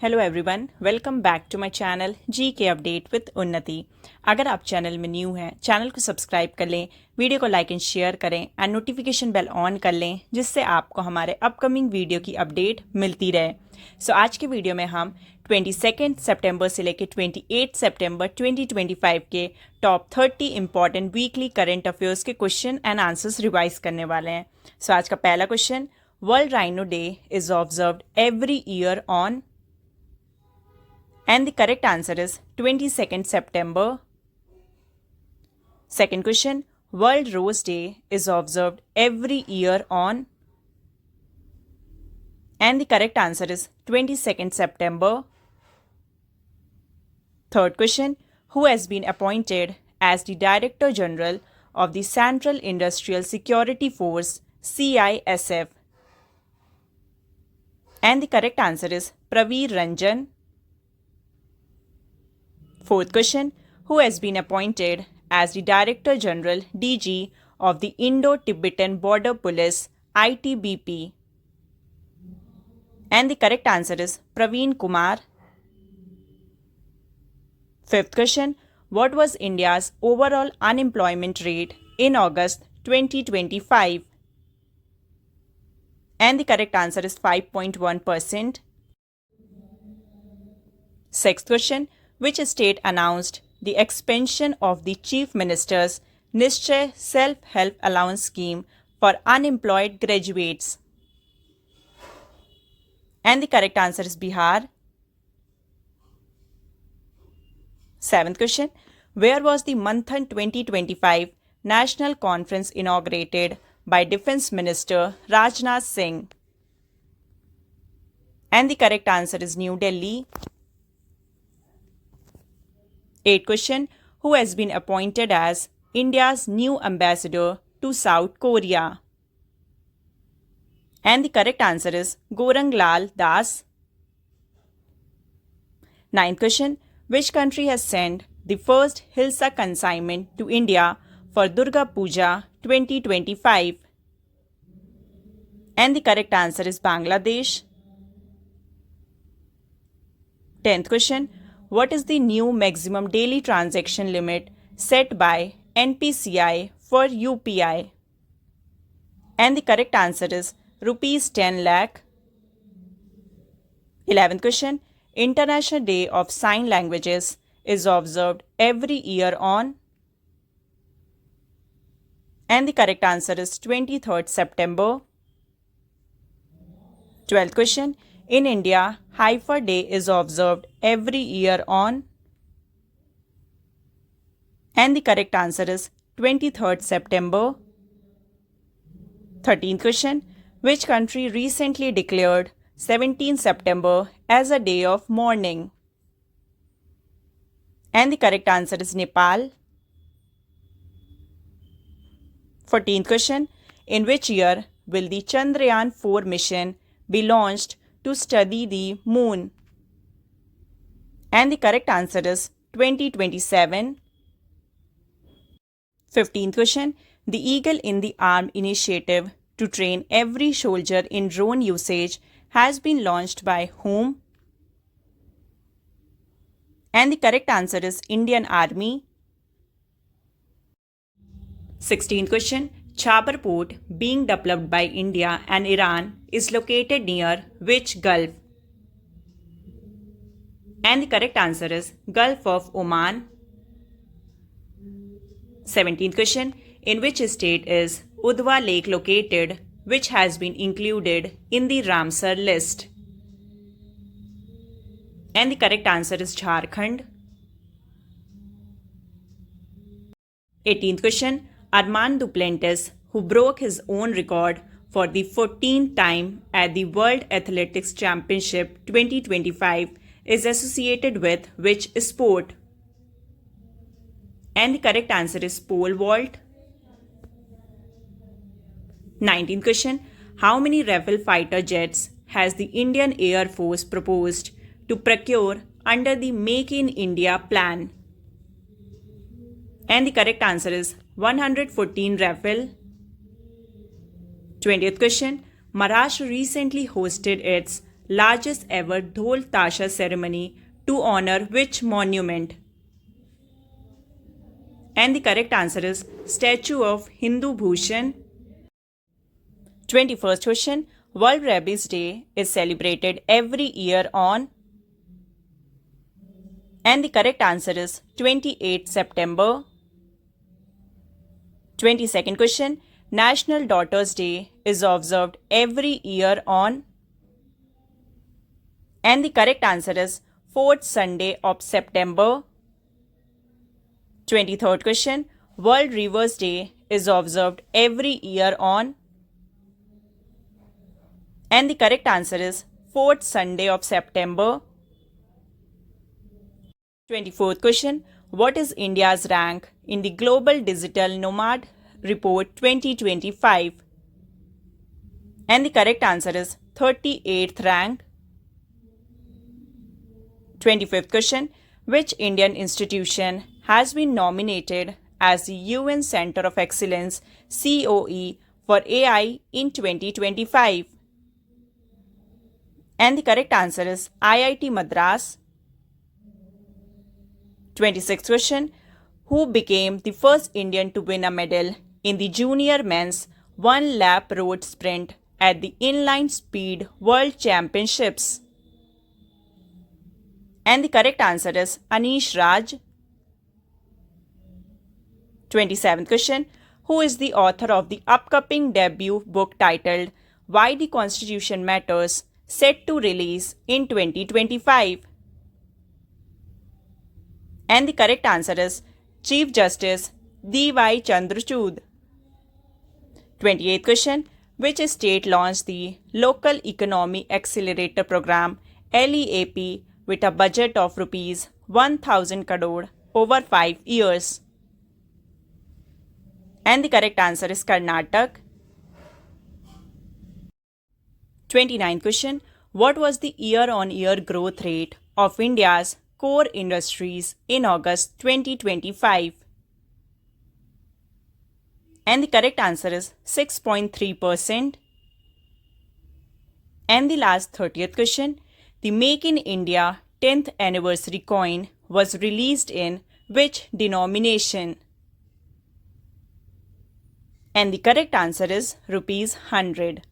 Hello everyone, welcome back to my channel G K update with उन्नति। अगर आप channel में न्यू हैं, चैनल को सब्सक्राइब कर लें, वीडियो को लाइक एंड शेयर करें एंड नोटिफिकेशन बेल ऑन कर लें, जिससे आपको हमारे अपकमिंग वीडियो की अपडेट मिलती रहे। आज के वीडियो में हम 22 सितंबर से लेकर 28 सितंबर 2025 के top 30 important weekly current affairs के क्वेश्चन एंड आंसर्स रिवाइज करने वाले हैं। आज का पहला question, world rhino day is observed every year on, and the correct answer is 22nd September. Second question, World Rose Day is observed every year on, and the correct answer is 22nd September. Third question, who has been appointed as the Director General of the Central Industrial Security Force CISF? And the correct answer is Praveer Ranjan. Fourth question, who has been appointed as the Director General DG of the Indo-Tibetan Border Police ITBP? And the correct answer is Praveen Kumar. Fifth question, what was India's overall unemployment rate in August 2025? And the correct answer is 5.1%. Sixth question, which state announced the expansion of the Chief Minister's Nischay Self-Help Allowance Scheme for unemployed graduates? And the correct answer is Bihar. Seventh question, where was the Manthan 2025 National Conference inaugurated by Defence Minister Rajnath Singh? And the correct answer is New Delhi. Eighth question, who has been appointed as India's new ambassador to South Korea? And the correct answer is Gorang Lal Das. Ninth question, which country has sent the first Hilsa consignment to India for Durga Puja 2025? And the correct answer is Bangladesh. 10th question, what is the new maximum daily transaction limit set by NPCI for UPI? And the correct answer is rupees 10 lakh. 11th question, International Day of Sign Languages is observed every year on, and the correct answer is 23rd September. 12th question, in India, Haifa Day is observed every year on, and the correct answer is 23rd September. 13th question, which country recently declared 17th September as a day of mourning? And the correct answer is Nepal. 14th question, in which year will the Chandrayaan 4 mission be launched to study the moon? And the correct answer is 2027. 15th question, the Eagle in the Arm initiative to train every soldier in drone usage has been launched by whom? And the correct answer is Indian Army. 16th question, Chabar Port being developed by India and Iran is located near which Gulf? And the correct answer is Gulf of Oman. 17th question, in which state is Udva Lake located, which has been included in the Ramsar list? And the correct answer is Jharkhand. 18th question, Armand Duplantis, who broke his own record for the 14th time at the World Athletics Championship 2025, is associated with which sport? And the correct answer is pole vault. 19th question, how many Rafale fighter jets has the Indian Air Force proposed to procure under the Make in India plan? And the correct answer is 114 Rafale. 20th question, Maharashtra recently hosted its largest ever Dhol Tasha ceremony to honor which monument? And the correct answer is Statue of Hindu Bhushan. 21st question. World Rabies Day is celebrated every year on. And the correct answer is 28 September. 22nd question. National Daughters Day is observed every year on. And the correct answer is 4th Sunday of September. 23rd question. World Rivers Day is observed every year on. And the correct answer is 4th Sunday of September. 24th question. What is India's rank in the Global Digital Nomad Report 2025? And the correct answer is 38th rank. 25th question. Which Indian institution has been nominated as the UN Center of Excellence COE for AI in 2025? And the correct answer is IIT Madras. 26th question. Who became the first Indian to win a medal in the junior men's 1-lap road sprint at the Inline Speed World Championships? And the correct answer is Anish Raj. 27th question. Who is the author of the upcoming debut book titled Why the Constitution Matters, set to release in 2025? And the correct answer is Chief Justice D.Y. Chandrachud. 28th question. Which state launched the Local Economy Accelerator Program LEAP with a budget of Rs 1,000 crore over 5 years? And the correct answer is Karnataka. 29th question. What was the year-on-year growth rate of India's core industries in August 2025? And the correct answer is 6.3%. And the last 30th question. The Make in India 10th anniversary coin was released in which denomination? And the correct answer is Rs 100.